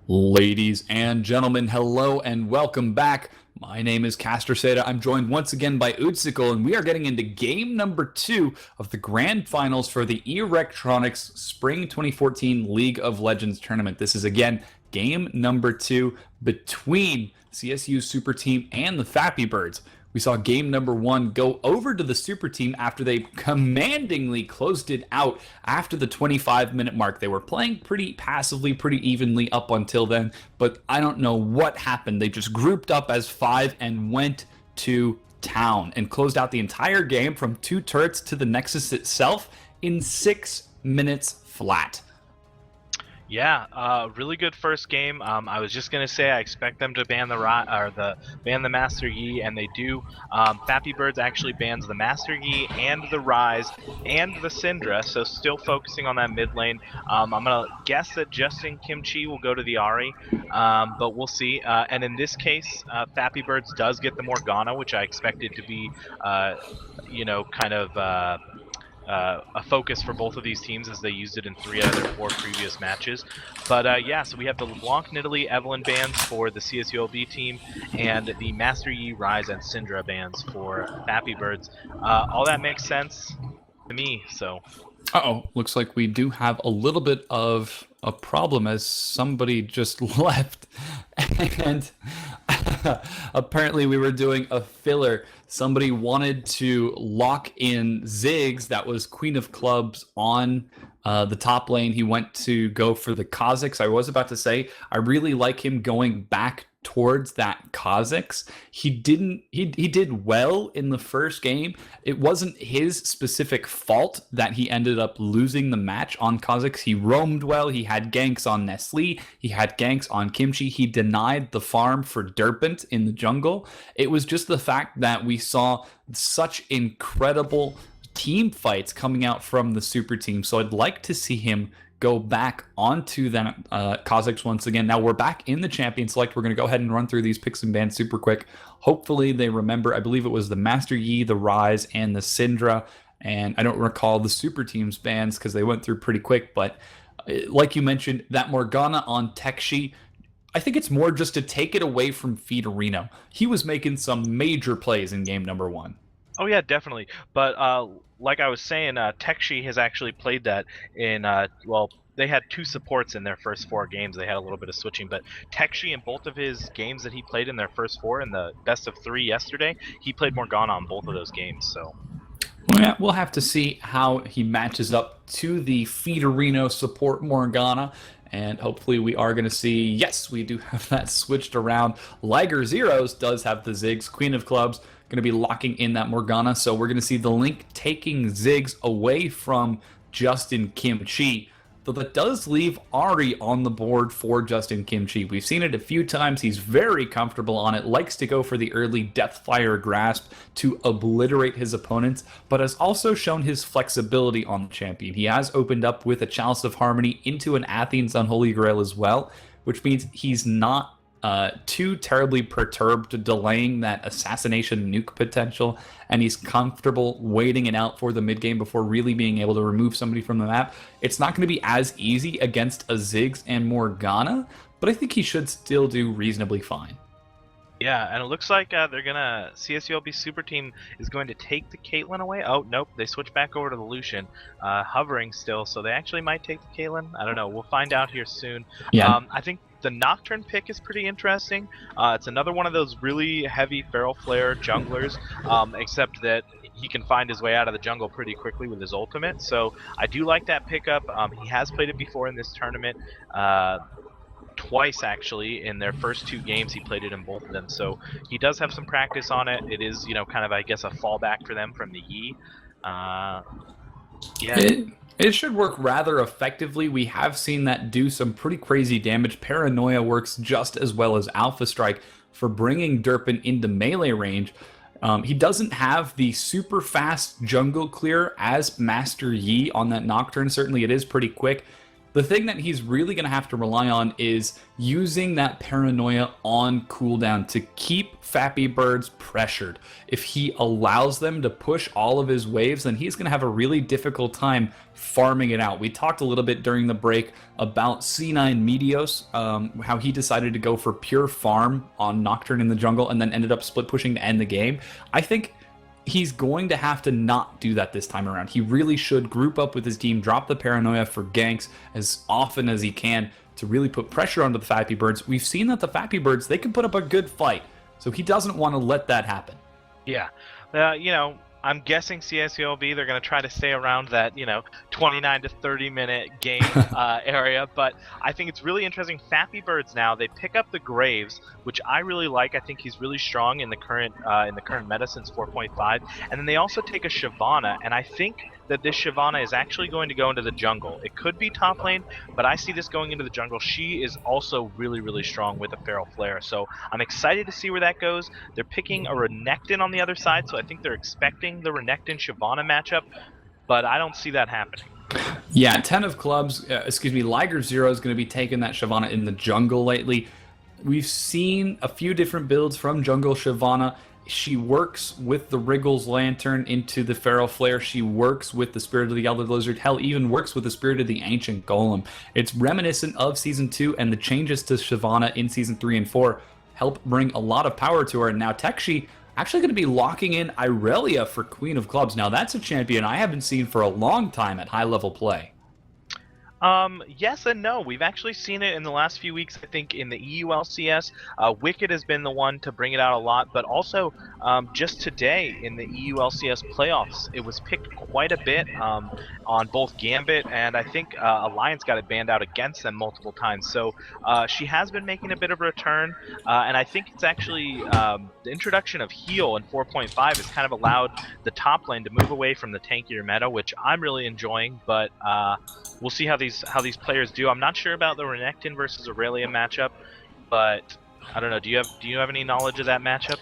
Ladies and gentlemen, hello and welcome back. My name is Caster Seda. I'm joined once again by Utsicle, and we are getting into game number 2 of the grand finals for the Electronics Spring 2014 League of Legends tournament. This is again game number 2 between CSU Super Team and the Fappybirds. We saw game number 1 go over to the Super Team after they commandingly closed it out after the 25-minute mark. They were playing pretty passively, pretty evenly up until then, but I don't know what happened. They just grouped up as 5 and went to town and closed out the entire game from 2 turrets to the Nexus itself in 6 minutes flat. Yeah, really good first game. I was just gonna say I expect them to ban the Master Yi, and they do. Fappybirds actually bans the Master Yi and the Rise and the Syndra, so still focusing on that mid lane. I'm gonna guess that Justin Kimchi will go to the Ahri, but we'll see. And in this case, Fappybirds does get the Morgana, which I expected to be, kind of. A focus for both of these teams as they used it in 3 out of their 4 previous matches. But yeah, so we have the Blanc Nidalee Evelyn bans for the CSULB team and the Master Yi, Rise, and Syndra bans for Fappybirds. All that makes sense to me, so. Uh-oh, looks like we do have a little bit of a problem as somebody just left. And apparently we were doing a filler. Somebody wanted to lock in Ziggs, that was Queen of Clubs, on the top lane. He went to go for the Kha'Zix. I was about to say, I really like him going back towards that Kha'Zix. He did well in the first game. It wasn't his specific fault that he ended up losing the match on Kha'Zix. He roamed well. He had ganks on Nestle. He had ganks on Kimchi. He denied the farm for Derpent in the jungle. It was just the fact that we saw such incredible team fights coming out from the super team. So I'd like to see him go back onto that Kha'Zix once again. Now we're back in the champion select. We're going to go ahead and run through these picks and bans super quick. Hopefully they remember. I believe it was the Master Yi, the Rise, and the Syndra. And I don't recall the super teams bans because they went through pretty quick. But like you mentioned, that Morgana on Tekshi, I think it's more just to take it away from Fiorino. He was making some major plays in game number 1. Oh yeah, definitely. But like I was saying, Tekshi has actually played that in they had 2 supports in their first 4 games. They had a little bit of switching, but Tekshi in both of his games that he played in their first 4 in the best of 3 yesterday, he played Morgana on both of those games. So yeah, we'll have to see how he matches up to the Fiorino support Morgana. And hopefully we are going to see, yes, we do have that switched around. Liger Zeros does have the Ziggs. Queen of Clubs going to be locking in that Morgana. So we're going to see the Link taking Ziggs away from Justin Kimchi. Though that does leave Ahri on the board for Justin Kimchi. We've seen it a few times. He's very comfortable on it, likes to go for the early Deathfire Grasp to obliterate his opponents, but has also shown his flexibility on the champion. He has opened up with a Chalice of Harmony into an Athene's Unholy Grail as well, which means he's not too terribly perturbed delaying that assassination nuke potential, and he's comfortable waiting it out for the mid game before really being able to remove somebody from the map. It's not going to be as easy against a Ziggs and Morgana, but I think he should still do reasonably fine. yeah, and it looks like CSULB Super Team is going to take the Caitlyn away. Oh, nope, they switch back over to the Lucian, hovering still, so they actually might take the Caitlyn. I don't know, we'll find out here soon. Yeah. I think the Nocturne pick is pretty interesting. It's another one of those really heavy Feral Flare junglers, except that he can find his way out of the jungle pretty quickly with his ultimate. So I do like that pickup. He has played it before in this tournament. Twice actually in their first 2 games he played it in both of them, so he does have some practice on it. It is kind of, I guess, a fallback for them from the Yi. It should work rather effectively. We have seen that do some pretty crazy damage. Paranoia works just as well as Alpha Strike for bringing Derpin into melee range. He doesn't have the super fast jungle clear as Master Yi on that Nocturne. Certainly it is pretty quick. The thing that he's really going to have to rely on is using that paranoia on cooldown to keep Fappybirds pressured. If he allows them to push all of his waves, then he's going to have a really difficult time farming it out. We talked a little bit during the break about C9 Meteos, how he decided to go for pure farm on Nocturne in the jungle and then ended up split pushing to end the game. I think he's going to have to not do that this time around. He really should group up with his team, drop the paranoia for ganks as often as he can to really put pressure onto the Fappybirds. We've seen that the Fappybirds, they can put up a good fight, so he doesn't want to let that happen. Yeah. I'm guessing CSULB, they're going to try to stay around that, 29 to 30 minute game area. But I think it's really interesting. Fappybirds now, they pick up the Graves, which I really like. I think he's really strong in the current meta since 4.5. And then they also take a Shyvana, and I think that this Shyvana is actually going to go into the jungle. It could be top lane, but I see this going into the jungle. She is also really, really strong with a Feral Flare, so I'm excited to see where that goes. They're picking a Renekton on the other side, so I think they're expecting the Renekton-Shyvana matchup, but I don't see that happening. Yeah, 10 of clubs, Liger Zero is going to be taking that Shyvana in the jungle lately. We've seen a few different builds from jungle Shyvana. She works with the Wriggles Lantern into the Feral Flare. She works with the Spirit of the Elder Lizard. Hell, even works with the Spirit of the Ancient Golem. It's reminiscent of Season 2, and the changes to Shyvana in Season 3 and 4 help bring a lot of power to her. And now Tekshi actually going to be locking in Irelia for Queen of Clubs. Now that's a champion I haven't seen for a long time at high-level play. Yes and no. We've actually seen it in the last few weeks. I think in the EULCS, Wicked has been the one to bring it out a lot, but also just today in the EULCS playoffs, it was picked quite a bit on both Gambit and I think Alliance got it banned out against them multiple times. So she has been making a bit of a return, and I think it's actually the introduction of Heal in 4.5 has kind of allowed the top lane to move away from the tankier meta, which I'm really enjoying, but we'll see how these players do. I'm not sure about the Renekton versus Aurelia matchup, but I don't know. Do you have any knowledge of that matchup?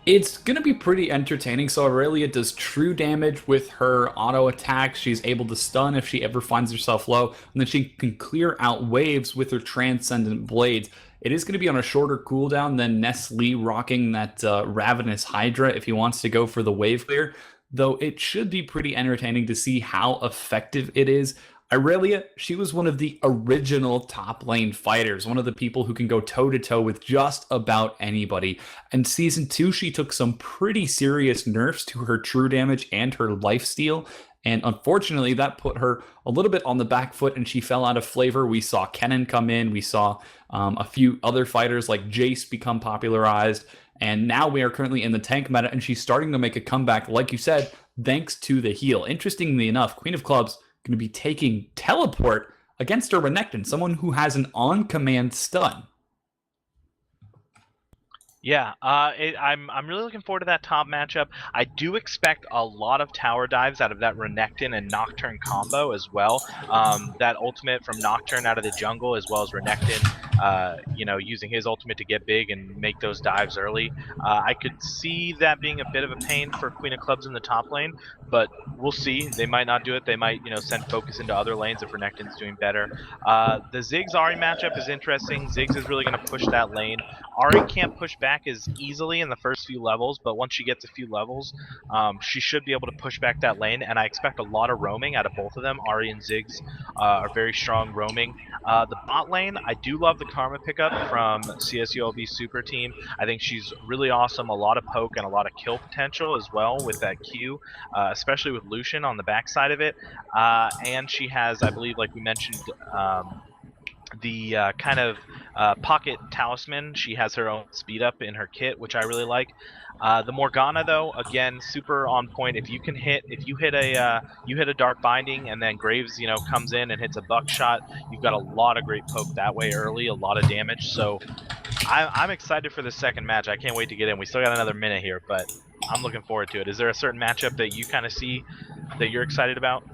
It's going to be pretty entertaining. So Aurelia does true damage with her auto attacks. She's able to stun if she ever finds herself low, and then she can clear out waves with her Transcendent Blades. It is going to be on a shorter cooldown than Nestle rocking that Ravenous Hydra if he wants to go for the wave clear, though it should be pretty entertaining to see how effective it is. Irelia, she was one of the original top lane fighters, one of the people who can go toe-to-toe with just about anybody. In Season 2, she took some pretty serious nerfs to her true damage and her lifesteal, and unfortunately, that put her a little bit on the back foot, and she fell out of flavor. We saw Kennen come in, we saw a few other fighters like Jace become popularized, and now we are currently in the tank meta, and she's starting to make a comeback, like you said, thanks to the heal. Interestingly enough, Queen of Clubs going to be taking Teleport against a Renekton, someone who has an on-command stun. Yeah, I'm really looking forward to that top matchup. I do expect a lot of tower dives out of that Renekton and Nocturne combo as well. That ultimate from Nocturne out of the jungle, as well as Renekton, using his ultimate to get big and make those dives early. I could see that being a bit of a pain for Queen of Clubs in the top lane, but we'll see. They might not do it. They might, send focus into other lanes if Renekton's doing better. The Ziggs Ahri matchup is interesting. Ziggs is really going to push that lane. Ahri can't push back as easily in the first few levels, but once she gets a few levels, she should be able to push back that lane, and I expect a lot of roaming out of both of them. Ahri and Ziggs are very strong roaming. The bot lane, I do love the Karma pickup from CSULB Super Team. I think she's really awesome, a lot of poke and a lot of kill potential as well with that Q, especially with Lucian on the backside of it. And she has, I believe, like we mentioned, the kind of pocket talisman. She has her own speed up in her kit, which I really like. The Morgana, though, again, super on point. If you hit a Dark Binding and then Graves, comes in and hits a buckshot, you've got a lot of great poke that way early, a lot of damage. So I'm excited for the second match. I can't wait to get in. We still got another minute here, but I'm looking forward to it. Is there a certain matchup that you kind of see that you're excited about?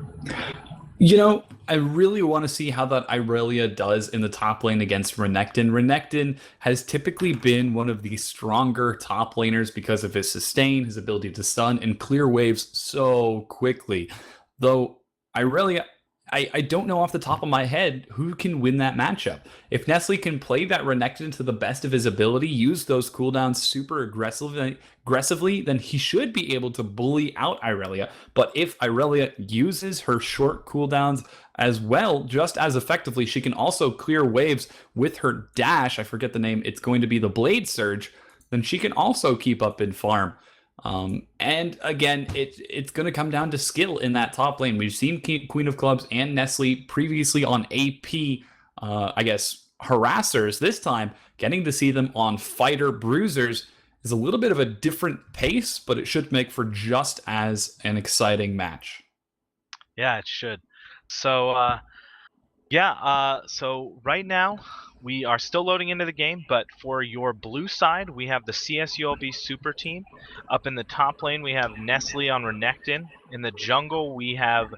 I really want to see how that Irelia does in the top lane against Renekton. Renekton has typically been one of the stronger top laners because of his sustain, his ability to stun, and clear waves so quickly. Though Irelia, I don't know off the top of my head who can win that matchup. If Nestle can play that Renekton to the best of his ability, use those cooldowns super aggressively, then he should be able to bully out Irelia. But if Irelia uses her short cooldowns as well, just as effectively, she can also clear waves with her dash. I forget the name. It's going to be the Blade Surge. Then she can also keep up in farm. And again, it's going to come down to skill in that top lane. We've seen Queen of Clubs and Nestle previously on AP, I guess, harassers. This time, getting to see them on fighter bruisers is a little bit of a different pace, but it should make for just as an exciting match. Yeah, it should. So, so right now we are still loading into the game, but for your blue side, we have the CSULB super team. Up in the top lane, we have Nestle on Renekton. In the jungle, we have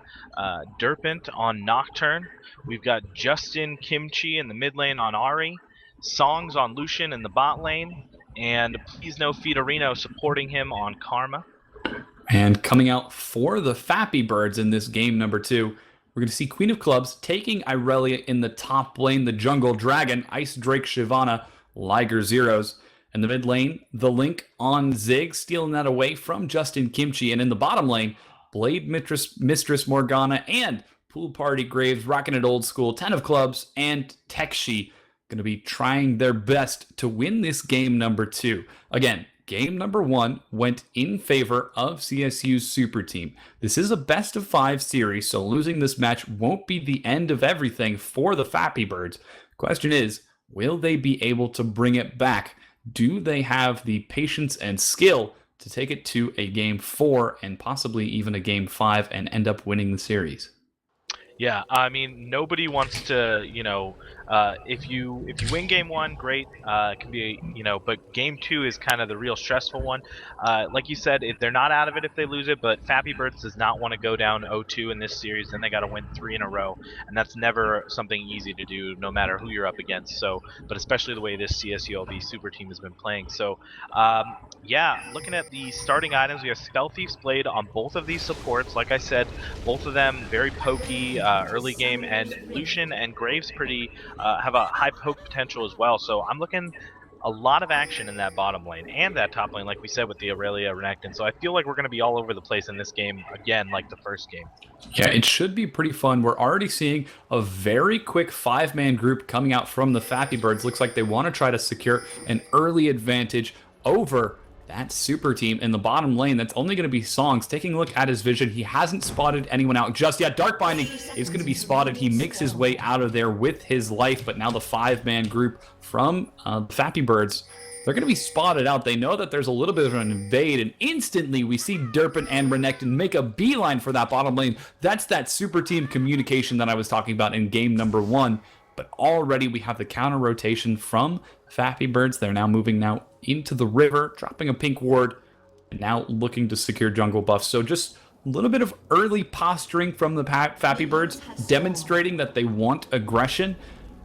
Derpent on Nocturne. We've got Justin Kimchi in the mid lane on Ari. Songs on Lucian in the bot lane. And Please No Fiorino supporting him on Karma. And coming out for the Fappybirds in this game number 2, we're going to see Queen of Clubs taking Irelia in the top lane, the Jungle Dragon, Ice Drake Shyvana, Liger Zeros. In the mid lane, the Link on Zig, stealing that away from Justin Kimchi. And in the bottom lane, Blade Mistress Morgana and Pool Party Graves rocking it old school. 10 of Clubs and Tekshi going to be trying their best to win this game number 2. Again, game number 1 went in favor of CSU's super team. This is a best of 5 series, so losing this match won't be the end of everything for the Fappybirds. Question is, will they be able to bring it back? Do they have the patience and skill to take it to a game 4 and possibly even a game 5 and end up winning the series? Yeah, I mean, nobody wants to, if you win game 1, great. It can be, but game 2 is kind of the real stressful one. Like you said, if they're not out of it if they lose it, but Fappybirds does not want to go down 0-2 in this series. Then they got to win 3 in a row, and that's never something easy to do, no matter who you're up against. So, but especially the way this CSULB super team has been playing. So, yeah, looking at the starting items, we have Spell Thief's Blade on both of these supports. Like I said, both of them very pokey. Early game, and Lucian and Graves have a high poke potential as well. So I'm looking a lot of action in that bottom lane and that top lane, like we said with the Aurelia Renekton. So I feel like we're going to be all over the place in this game again, like the first game. Yeah, it should be pretty fun. We're already seeing a very quick 5-man group coming out from the Fappybirds. Looks like they want to try to secure an early advantage over that super team in the bottom lane. That's only going to be Songs. Taking a look at his vision, he hasn't spotted anyone out just yet. Dark Binding is going to be spotted. He makes his way out of there with his life, but now the 5-man group from Fappybirds, they're going to be spotted out. They know that there's a little bit of an invade, and instantly we see Derpent and Renekton make a beeline for that bottom lane. That's that super team communication that I was talking about in game number 1. But already we have the counter rotation from Fappybirds. They're now moving into the river, dropping a pink ward, and now looking to secure jungle buffs. So just a little bit of early posturing from the Fappybirds, demonstrating that they want aggression.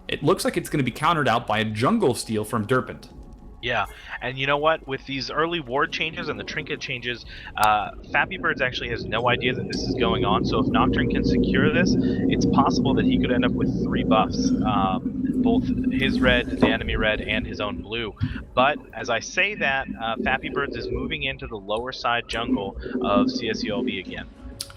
It looks like it's going to be countered out by a jungle steal from Derpent. Yeah, and you know what? With these early ward changes and the trinket changes, Fappybirds actually has no idea that this is going on. So if Nocturne can secure this, it's possible that he could end up with 3 buffs, both his red, the enemy red, and his own blue. But as I say that, Fappybirds is moving into the lower side jungle of CSULB again.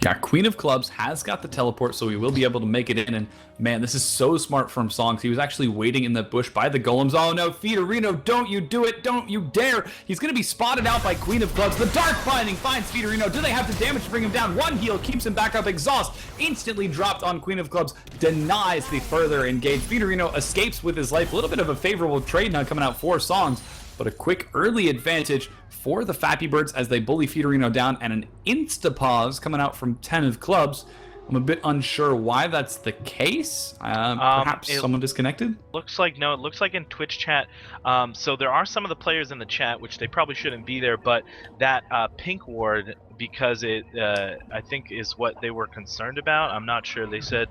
Yeah, Queen of Clubs has got the teleport, so we will be able to make it in. And man, this is so smart from Songs. He was actually waiting in the bush by the golems. Oh no, Fiorino, don't you do it. Don't you dare. He's going to be spotted out by Queen of Clubs. The Dark Binding finds Fiorino. Do they have the damage to bring him down? One heal keeps him back up. Exhaust instantly dropped on Queen of Clubs. Denies the further engage. Fiorino escapes with his life. A little bit of a favorable trade now coming out for Songs, but a quick early advantage for the Fappybirds as they bully Fiorino down, and an insta-pause coming out from 10 of Clubs. I'm a bit unsure why that's the case. Perhaps someone disconnected? Looks like, no, it looks like in Twitch chat. So there are some of the players in the chat, which they probably shouldn't be there, but that pink ward, because it, I think, is what they were concerned about. I'm not sure. They said,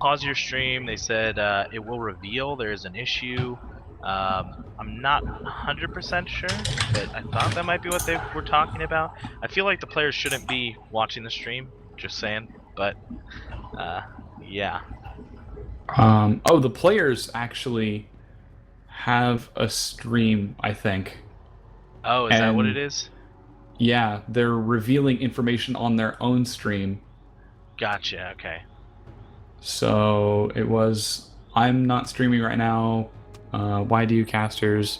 pause your stream. They said it will reveal there's an issue. I'm not 100% sure, but I thought that might be what they were talking about. I feel like the players shouldn't be watching the stream, just saying, but Yeah. Oh, the players actually have a stream, I think. Oh, is that what it And is? yeah, they're revealing information on their own stream. Gotcha. Okay. So it was, I'm not streaming right now. Why do you casters?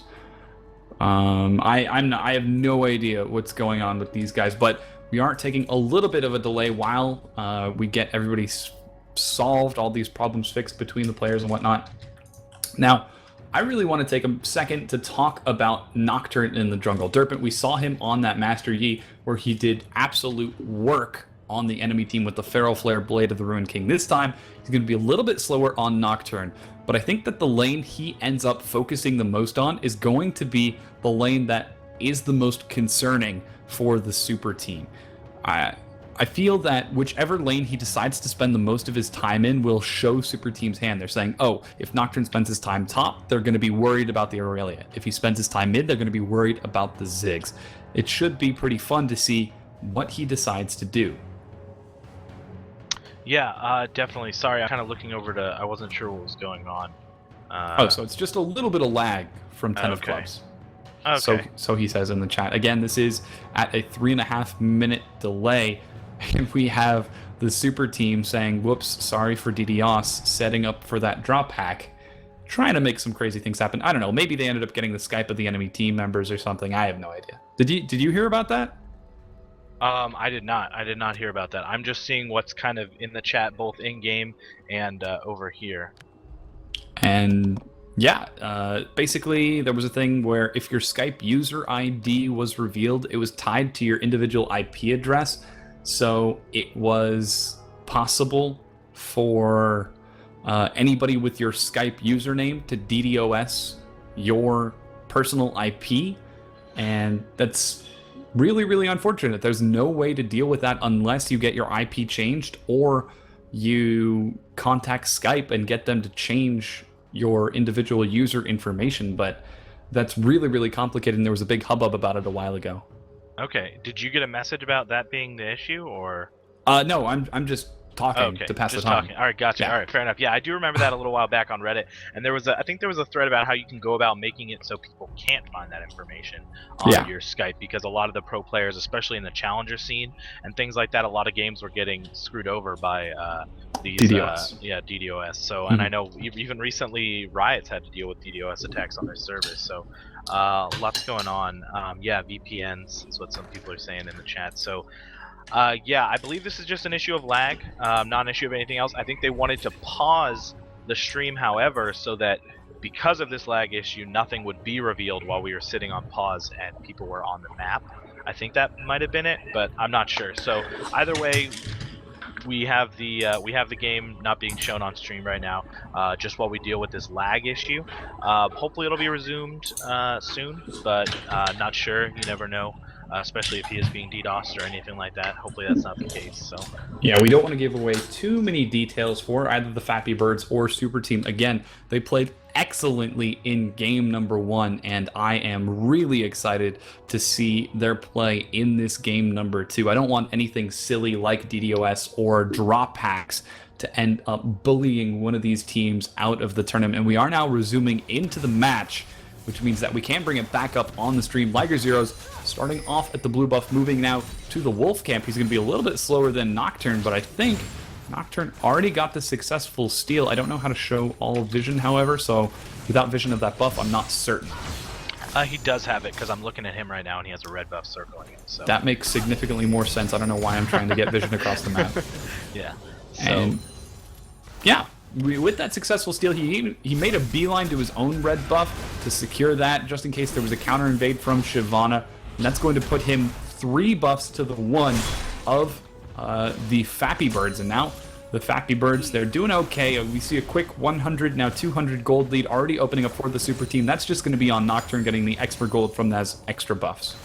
I have no idea what's going on with these guys, but we are taking a little bit of a delay while we get everybody solved, all these problems fixed between the players and whatnot. Now, I really want to take a second to talk about Nocturne in the jungle. Derpent, we saw him on that Master Yi where he did absolute work on the enemy team with the Feral Flare Blade of the Ruined King. This time, he's going to be a little bit slower on Nocturne, but I think that the lane he ends up focusing the most on is going to be the lane that is the most concerning for the super team. I feel that whichever lane he decides to spend the most of his time in will show Super Team's hand. They're saying, oh, if Nocturne spends his time top, they're going to be worried about the Aurelia. If he spends his time mid, they're going to be worried about the Ziggs. It should be pretty fun to see what he decides to do. Yeah, definitely. Sorry, I'm kind of looking over to. I wasn't sure what was going on. So it's just a little bit of lag from 10 of Okay. clubs. Okay. So he says in the chat. Again, this is at a 3.5 minute delay. And we have the super team saying, whoops, sorry for DDoS, setting up for that drop hack, trying to make some crazy things happen. I don't know. Maybe they ended up getting the Skype of the enemy team members or something. I have no idea. Did you hear about that? I did not. I did not hear about that. I'm just seeing what's kind of in the chat, both in game and over here. And yeah, basically there was a thing where if your Skype user ID was revealed, it was tied to your individual IP address. So it was possible for anybody with your Skype username to DDoS your personal IP. And that's really, really unfortunate. There's no way to deal with that unless you get your IP changed or you contact Skype and get them to change your individual user information. But that's really, really complicated, and there was a big hubbub about it a while ago. Okay. Did you get a message about that being the issue, or? No, I'm just talking Okay, to pass just the time. talking. All right, gotcha. Yeah. All right, fair enough. Yeah, I do remember that a little while back on Reddit, and I think there was a thread about how you can go about making it so people can't find that information on Yeah. your Skype, because a lot of the pro players, especially in the challenger scene and things like that, a lot of games were getting screwed over by these DDoS. DDoS. So, and I know even recently Riots had to deal with DDoS attacks on their servers. So, lots going on. Yeah, VPNs is what some people are saying in the chat. So. Yeah, I believe this is just an issue of lag, not an issue of anything else. I think they wanted to pause the stream, however, so that because of this lag issue, nothing would be revealed while we were sitting on pause and people were on the map. I think that might have been it, but I'm not sure. So either way, we have the game not being shown on stream right now, just while we deal with this lag issue. Hopefully it'll be resumed soon, but not sure. You never know. Especially if he is being DDoSed or anything like that. Hopefully that's not the case. So Yeah, we don't want to give away too many details for either the Fappybirds or Super Team. Again, they played excellently in game number 1, and I am really excited to see their play in this game number 2. I don't want anything silly like DDoS or drop hacks to end up bullying one of these teams out of the tournament. And we are now resuming into the match, which means that we can bring it back up on the stream. Liger Zero's starting off at the blue buff, moving now to the Wolf Camp. He's going to be a little bit slower than Nocturne, but I think Nocturne already got the successful steal. I don't know how to show all vision, however, so without vision of that buff, I'm not certain. he does have it, because I'm looking at him right now and he has a red buff circling him. So That makes significantly more sense. I don't know why I'm trying to get vision across the map. yeah. So And yeah, with that successful steal, he made a beeline to his own red buff to secure that, just in case there was a counter invade from Shyvana. And that's going to put him 3 buffs to the 1 of the Fappybirds. And now the Fappybirds, they're doing okay. We see a quick 100, now 200 gold lead already opening up for the super team. That's just going to be on Nocturne getting the extra gold from those extra buffs.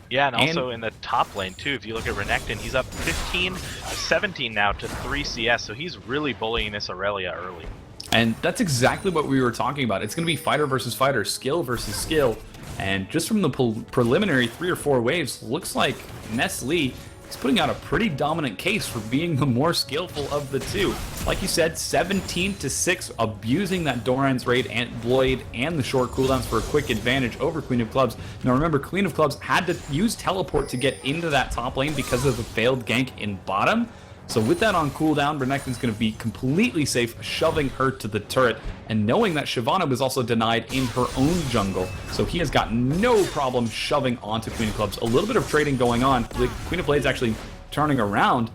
yeah, and also in the top lane too, if you look at Renekton, he's up 15-17 now to 3 CS, so he's really bullying this Aurelia early. And that's exactly what we were talking about. It's going to be fighter versus fighter, skill versus skill. And just from the preliminary 3 or 4 waves, looks like Nestle he's putting out a pretty dominant case for being the more skillful of the two. Like you said, 17-6, abusing that Doran's Raid and Blade and the short cooldowns for a quick advantage over Queen of Clubs. Now remember, Queen of Clubs had to use teleport to get into that top lane because of the failed gank in bottom. So with that on cooldown, Renekton's going to be completely safe, shoving her to the turret, and knowing that Shyvana was also denied in her own jungle. So he has got no problem shoving onto Queen of Clubs. A little bit of trading going on. The Queen of Blades actually turning around,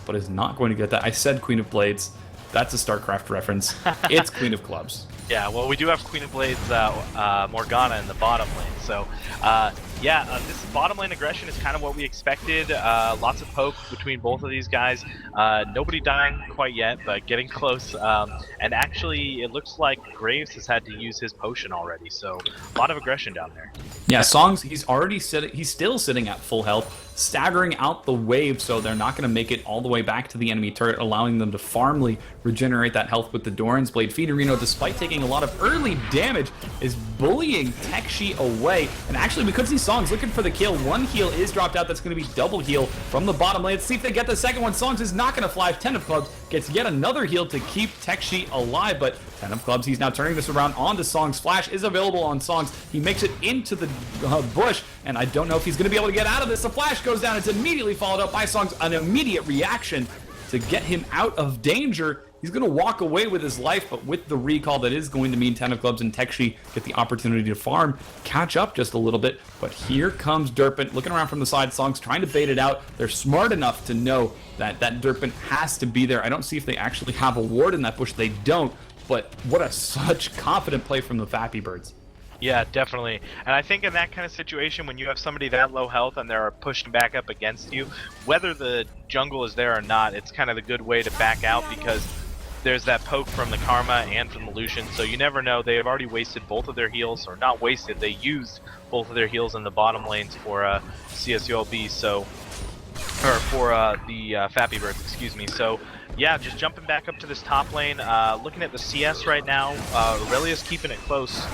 but is not going to get that. I said Queen of Blades. That's a StarCraft reference. It's Queen of Clubs. Yeah, well, we do have Queen of Blades Morgana in the bottom lane. So, this bottom lane aggression is kind of what we expected. Lots of poke between both of these guys. Nobody dying quite yet, but getting close. And actually, it looks like Graves has had to use his potion already. So, a lot of aggression down there. Yeah, Songs, he's still sitting at full health, staggering out the wave, so they're not going to make it all the way back to the enemy turret, allowing them to farmly regenerate that health with the Doran's Blade. Fiorino, despite taking a lot of early damage, is bullying Tekshi away. And actually, we could see Songs looking for the kill. One heal is dropped out. That's going to be double heal from the bottom lane. Let's see if they get the second one. Songs is not going to fly. 10 of Clubs gets yet another heal to keep Tekshi alive, but 10 of Clubs, he's now turning this around onto Songs. Flash is available on Songs. He makes it into the bush, and I don't know if he's going to be able to get out of this. The flash goes down. It's immediately followed up by Songs. An immediate reaction to get him out of danger. He's going to walk away with his life, but with the recall, that is going to mean 10 of Clubs and Tekshi get the opportunity to farm, catch up just a little bit. But here comes Derpent, looking around from the side. Songs trying to bait it out. They're smart enough to know that Derpent has to be there. I don't see if they actually have a ward in that bush. They don't, but what a such confident play from the Fappybirds. Yeah, definitely. And I think in that kind of situation, when you have somebody that low health and they're pushed back up against you, whether the jungle is there or not, it's kind of the good way to back out, because there's that poke from the Karma and from the Lucian, so you never know. They have already wasted both of their heals, or not wasted, they used both of their heals in the bottom lanes for CSULB, so, or for the Fappybirds, excuse me. So yeah, just jumping back up to this top lane, looking at the CS right now, Aurelia's keeping it close.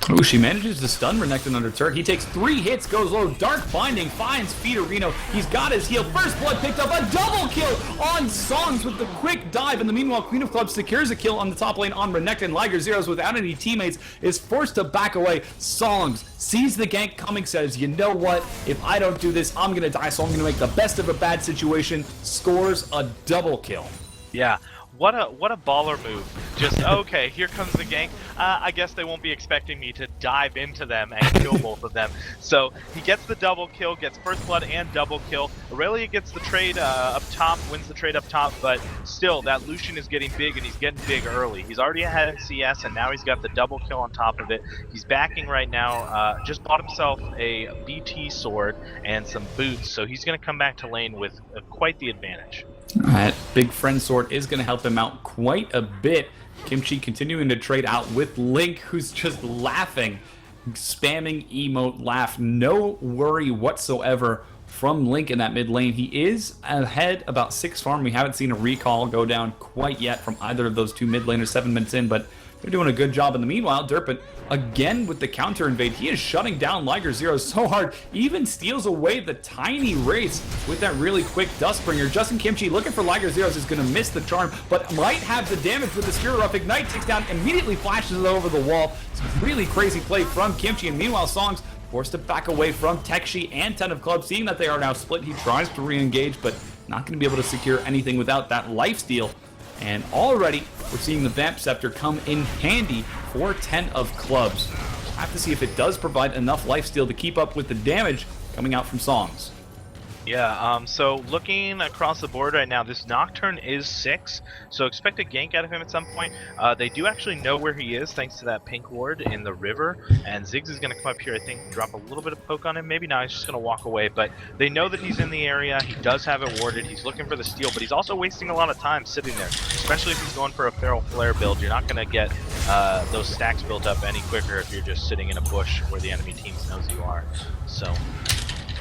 Oh, she manages to stun Renekton under turret. He takes 3 hits, goes low. Dark Binding finds Fiorino. He's got his heal. First blood picked up. A double kill on Songs with the quick dive. In the meanwhile, Queen of Clubs secures a kill on the top lane on Renekton. Liger Zeros, without any teammates, is forced to back away. Songs sees the gank coming, says, you know what? If I don't do this, I'm going to die, so I'm going to make the best of a bad situation. Scores a double kill. Yeah. What a baller move. Just, okay, here comes the gank. I guess they won't be expecting me to dive into them and kill both of them. So he gets the double kill, gets first blood and double kill. Aurelia gets the trade up top, wins the trade up top, but still, that Lucian is getting big, and he's getting big early. He's already ahead in CS, and now he's got the double kill on top of it. He's backing right now, just bought himself a BT sword and some boots, so he's going to come back to lane with quite the advantage. Alright, Big Friend Sword is going to help him out quite a bit. Kimchi continuing to trade out with Link, who's just laughing, spamming emote laugh. No worry whatsoever from Link in that mid lane. He is ahead about 6 farm. We haven't seen a recall go down quite yet from either of those two mid laners 7 minutes in, but they're doing a good job. In the meanwhile, Derpent, again with the counter invade, he is shutting down Liger Zero so hard, even steals away the tiny race with that really quick Dustbringer. Justin Kimchi looking for Liger Zeros is going to miss the charm, but might have the damage with the Spirit Rough. Ignite takes down, immediately flashes it over the wall. It's a really crazy play from Kimchi, and meanwhile, Songs forced to back away from Tekshi and 10 of Clubs. Seeing that they are now split, he tries to re-engage, but not going to be able to secure anything without that lifesteal. And already, we're seeing the Vamp Scepter come in handy for 10 of Clubs. We'll have to see if it does provide enough lifesteal to keep up with the damage coming out from Songs. Yeah, so looking across the board right now, this Nocturne is 6, so expect a gank out of him at some point. They do actually know where he is thanks to that pink ward in the river, and Ziggs is going to come up here, I think, drop a little bit of poke on him. Maybe not, he's just going to walk away, but they know that he's in the area. He does have it warded. He's looking for the steal, but he's also wasting a lot of time sitting there, especially if he's going for a Feral Flare build. You're not going to get those stacks built up any quicker if you're just sitting in a bush where the enemy team knows you are. So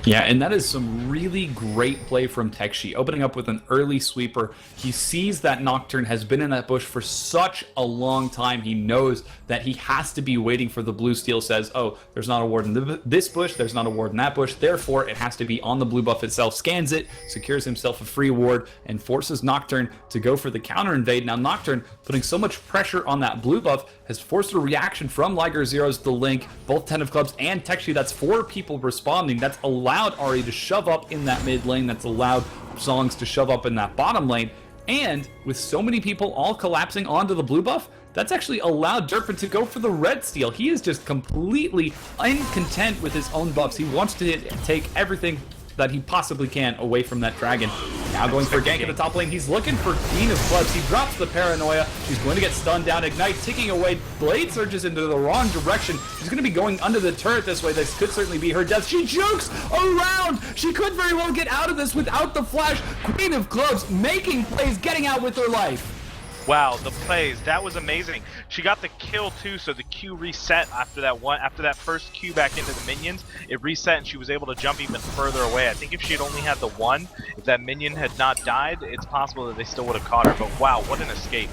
Yeah, and that is some really great play from Tekshi, opening up with an early sweeper. He sees that Nocturne has been in that bush for such a long time. He knows that he has to be waiting for the blue steel, says, oh, there's not a ward in this bush, there's not a ward in that bush, therefore it has to be on the blue buff itself. Scans it, secures himself a free ward, and forces Nocturne to go for the counter invade. Now Nocturne, putting so much pressure on that blue buff, has forced a reaction from Liger Zero's The Link, both 10 of clubs and Tekshi. That's 4 people responding. That's allowed Ari to shove up in that mid lane. That's allowed Songs to shove up in that bottom lane. And with so many people all collapsing onto the blue buff, that's actually allowed Durpin to go for the red steal. He is just completely uncontent with his own buffs. He wants to take everything that he possibly can away from that dragon. Now going for a gank in the top lane. He's looking for Queen of Clubs. He drops the Paranoia. She's going to get stunned down. Ignite ticking away. Blade surges into the wrong direction. She's going to be going under the turret this way. This could certainly be her death. She jukes around. She could very well get out of this without the flash. Queen of Clubs making plays, getting out with her life. Wow, the plays, that was amazing. She got the kill too, so the Q reset after that first Q back into the minions, it reset and she was able to jump even further away. I think if she had only had the one, if that minion had not died, it's possible that they still would have caught her, but wow, what an escape.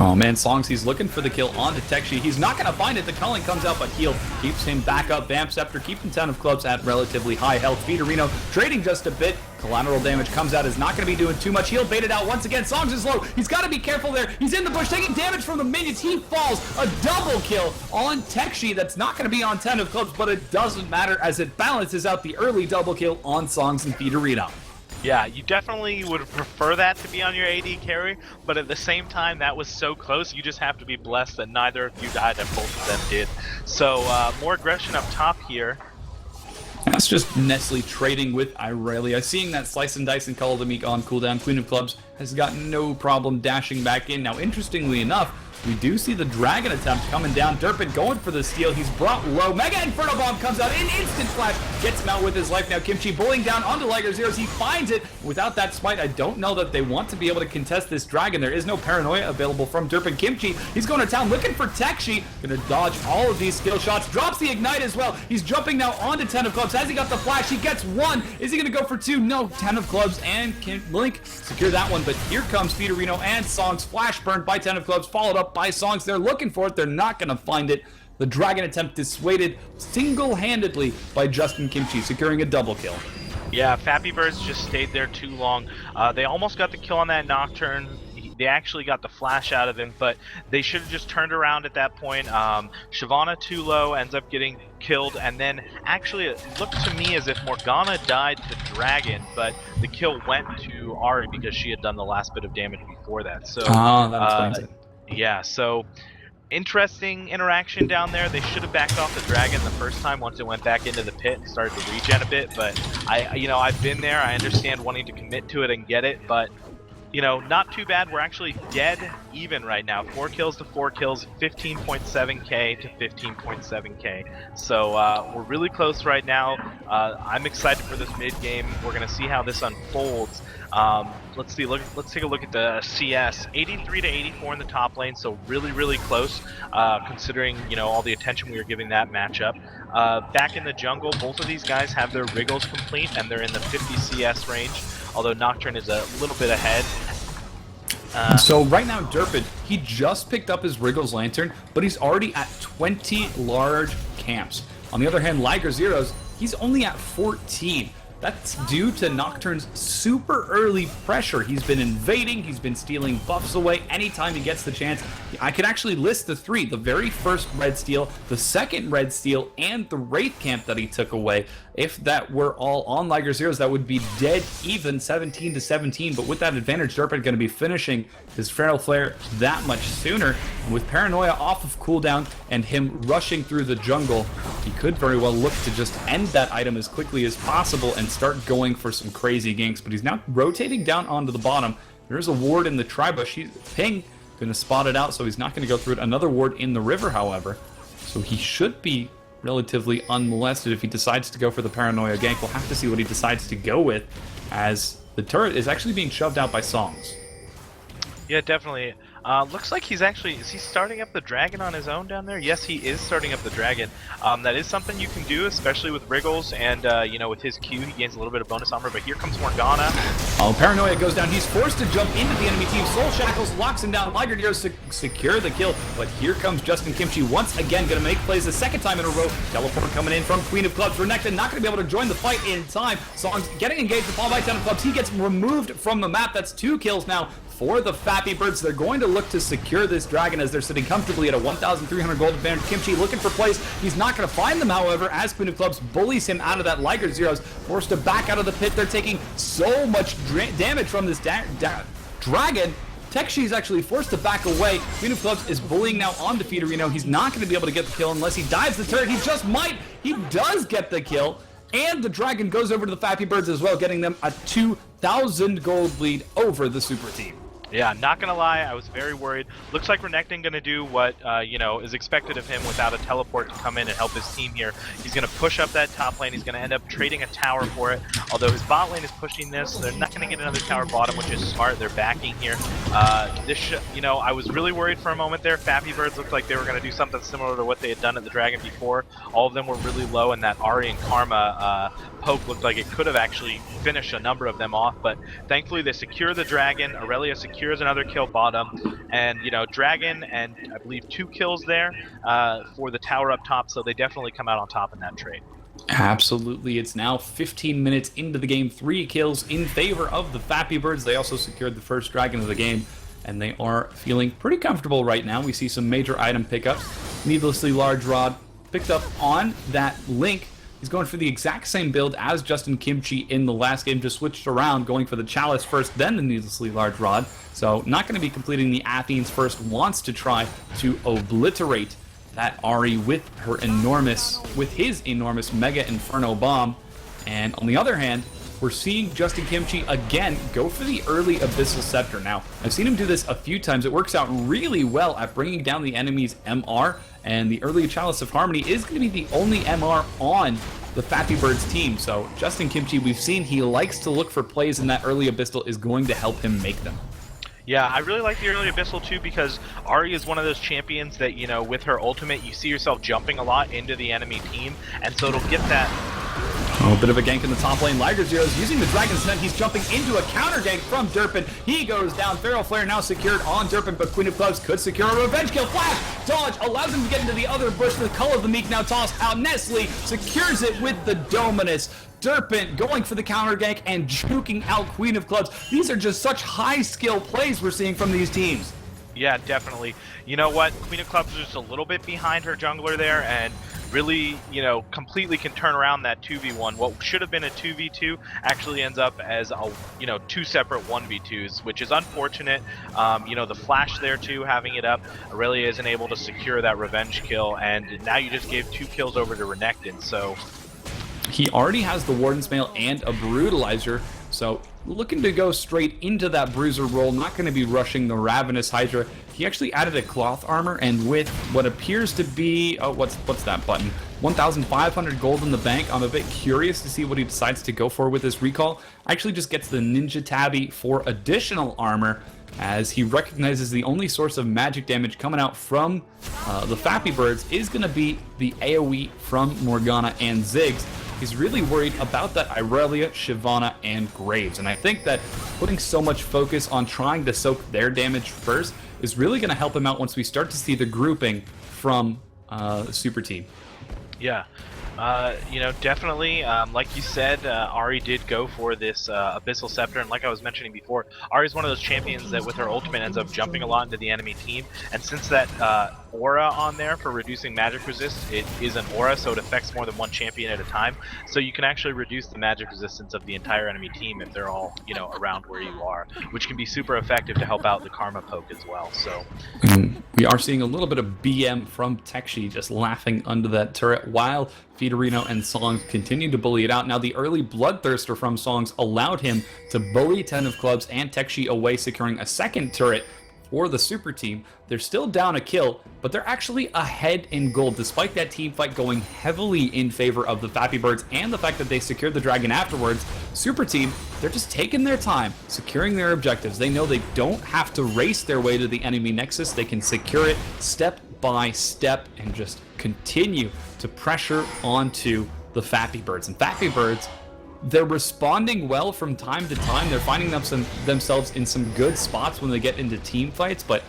Oh man, Songs, he's looking for the kill on Tekshi. He's not going to find it. The culling comes out, but heal keeps him back up. Vamp Scepter keeping 10 of clubs at relatively high health. Fiorino trading just a bit. Collateral damage comes out, is not going to be doing too much. Heal baited out once again. Songs is low. He's got to be careful there. He's in the bush taking damage from the minions. He falls. A double kill on Tekshi. That's not going to be on 10 of clubs, but it doesn't matter as it balances out the early double kill on Songs and Fiorino. Yeah, you definitely would prefer that to be on your AD carry, but at the same time, that was so close, you just have to be blessed that neither of you died and both of them did. So, more aggression up top here. That's just Nestle trading with Irelia. Seeing that Slice and Dice and Call of the Meek on cooldown, Queen of Clubs has got no problem dashing back in. Now, interestingly enough, we do see the Dragon attempt coming down. Durpin going for the steal. He's brought low. Mega Inferno Bomb comes out. An instant flash gets him out with his life. Now Kimchi bullying down onto Liger Zeros. He finds it. Without that smite, I don't know that they want to be able to contest this Dragon. There is no Paranoia available from Durpin. Kimchi, he's going to town looking for Tekshi. Going to dodge all of these skill shots. Drops the Ignite as well. He's jumping now onto 10 of Clubs. Has he got the flash? He gets one. Is he going to go for two? No. 10 of Clubs and Link secure that one. But here comes Fiorino and Songs. Flash burned by 10 of Clubs, followed up by Songs. They're looking for it. They're not going to find it. The Dragon attempt dissuaded single-handedly by Justin Kimchi, securing a double kill. Yeah, Fappybirds just stayed there too long. They almost got the kill on that Nocturne. They actually got the flash out of him, but they should have just turned around at that point. Shyvana too low, ends up getting killed, and then actually it looked to me as if Morgana died to Dragon, but the kill went to Ari because she had done the last bit of damage before that. So that explains it. Yeah, so interesting interaction down there. They should have backed off the Dragon the first time once it went back into the pit and started to regen a bit, but I've been there. I understand wanting to commit to it and get it, but not too bad. We're actually dead even right now. 4 kills to 4 kills, 15.7k to 15.7k. So we're really close right now. I'm excited for this mid game. We're gonna see how this unfolds. Let's see. Let's take a look at the CS. 83 to 84 in the top lane, so really close. Considering all the attention we were giving that matchup. Back in the jungle, both of these guys have their wriggles complete, and they're in the 50 CS range. Although Nocturne is a little bit ahead. So right now, Durpin, he just picked up his Wriggles Lantern, but he's already at 20 large camps. On the other hand, Liger Zeros, he's only at 14. That's due to Nocturne's super early pressure. He's been invading, he's been stealing buffs away anytime he gets the chance. I could actually list the 3. The very first red steal, the second red steal, and the Wraith camp that he took away. If that were all on Liger Zeros, that would be dead even 17 to 17. But with that advantage, Durpin going to be finishing his Feral Flare that much sooner. And with Paranoia off of cooldown and him rushing through the jungle, he could very well look to just end that item as quickly as possible and start going for some crazy ganks. But he's now rotating down onto the bottom. There is a ward in the tri-bush. He's Ping going to spot it out, so he's not going to go through it. Another ward in the river, however. So he should be relatively unmolested if he decides to go for the Paranoia gank. We'll have to see what he decides to go with, as the turret is actually being shoved out by Songs. Yeah, definitely. Looks like he's actually, is he starting up the dragon on his own down there? Yes, he is starting up the dragon. That is something you can do, especially with Wriggles, and you know, with his Q, he gains a little bit of bonus armor, but here comes Morgana. Oh, Paranoia goes down. He's forced to jump into the enemy team. Soul Shackles locks him down. Liger goes to secure the kill, but here comes Justin Kimchi once again, going to make plays the second time in a row. Teleport coming in from Queen of Clubs. Renekton not going to be able to join the fight in time. Songs getting engaged with Fall by 10 of Clubs. He gets removed from the map. That's 2 kills now for the Fappybirds. They're going to look to secure this dragon as they're sitting comfortably at a 1,300 gold advantage. Kimchi looking for plays. He's not going to find them, however, as Queen of Clubs bullies him out of that Liger Zeros. Forced to back out of the pit. They're taking so much damage from this dragon. Tekshi is actually forced to back away. Queen of Clubs is bullying now onto Fiorino. He's not going to be able to get the kill unless he dives the turret. He just might. He does get the kill. And the dragon goes over to the Fappybirds as well, getting them a 2,000 gold lead over the super team. Yeah, not gonna lie, I was very worried. Looks like Renekton gonna do what you know, is expected of him without a teleport to come in and help his team here. He's gonna push up that top lane. He's gonna end up trading a tower for it. Although his bot lane is pushing this, they're not gonna get another tower bottom, which is smart. They're backing here. You know, I was really worried for a moment there. Fappybirds looked like they were gonna do something similar to what they had done at the Dragon before. All of them were really low, and that Ahri and Karma poke looked like it could have actually finished a number of them off. But thankfully, they secure the dragon. Aurelia secures another kill bottom, and you know, dragon and I believe 2 kills there for the tower up top, so they definitely come out on top in that trade. Absolutely. It's now 15 minutes into the game. 3 kills in favor of the Fappybirds. They also secured the first dragon of the game, and they are feeling pretty comfortable right now. We see some major item pickups. Needlessly Large Rod picked up on that Link. He's going for the exact same build as Justin Kimchi in the last game, just switched around, going for the Chalice first, then the Needlessly Large Rod. So not going to be completing the Athens first, wants to try to obliterate that Ahri with his enormous Mega Inferno Bomb. And on the other hand, we're seeing Justin Kimchi again go for the early Abyssal Scepter. Now, I've seen him do this a few times. It works out really well at bringing down the enemy's MR, and the early Chalice of Harmony is going to be the only MR on the Fappybirds team. So Justin Kimchi, we've seen he likes to look for plays, and that early Abyssal is going to help him make them. Yeah, I really like the early Abyssal too, because Ahri is one of those champions that, you know, with her ultimate, you see yourself jumping a lot into the enemy team, and so it'll get that. Oh, a bit of a gank in the top lane. Liger Zero's using the Dragon's Den. He's jumping into a counter gank from Durpin. He goes down. Feral Flare now secured on Durpin, but Queen of Clubs could secure a revenge kill. Flash! Dodge allows him to get into the other bush. The Cull of the Meek now tossed out. Nestle secures it with the Dominus. Durpin going for the counter gank and juking out Queen of Clubs. These are just such high skill plays we're seeing from these teams. Yeah, definitely. You know what? Queen of Clubs is just a little bit behind her jungler there, and really, you know, completely can turn around that 2v1. What should have been a 2v2 actually ends up as a, you know, 2 separate 1v2s, which is unfortunate. You know, the flash there too, having it up, Aurelia isn't able to secure that revenge kill, and now you just gave 2 kills over to Renekton, so. He already has the Warden's Mail and a Brutalizer, so looking to go straight into that Bruiser role, not going to be rushing the Ravenous Hydra. He actually added a cloth armor, and with what appears to be, oh, what's that button? 1,500 gold in the bank. I'm a bit curious to see what he decides to go for with this recall. Actually just gets the Ninja Tabby for additional armor, as he recognizes the only source of magic damage coming out from the Fappybirds is going to be the AoE from Morgana and Ziggs. He's really worried about that Irelia, Shyvana, and Graves. And I think that putting so much focus on trying to soak their damage first is really going to help him out once we start to see the grouping from the Super Team. Yeah. You know, definitely, like you said, Ahri did go for this Abyssal Scepter, and like I was mentioning before, Ahri's one of those champions that with her ultimate ends up jumping a lot into the enemy team, and since that aura on there for reducing magic resist, it is an aura, so it affects more than one champion at a time, so you can actually reduce the magic resistance of the entire enemy team if they're all, you know, around where you are, which can be super effective to help out the Karma poke as well, so. We are seeing a little bit of BM from Tekshi just laughing under that turret, while Fiorino and Songs continue to bully it out. Now, the early Bloodthirster from Songs allowed him to bully 10 of Clubs and Tekshi away, securing a second turret. for the super team. They're still down a kill, but they're actually ahead in gold, despite that team fight going heavily in favor of the Fappybirds and the fact that they secured the dragon afterwards. Super team, they're just taking their time, securing their objectives. They know they don't have to race their way to the enemy nexus. They can secure it step by step and just continue to pressure onto the Fappybirds. And Fappybirds, they're responding well from time to time. They're finding themselves in some good spots when they get into team fights, but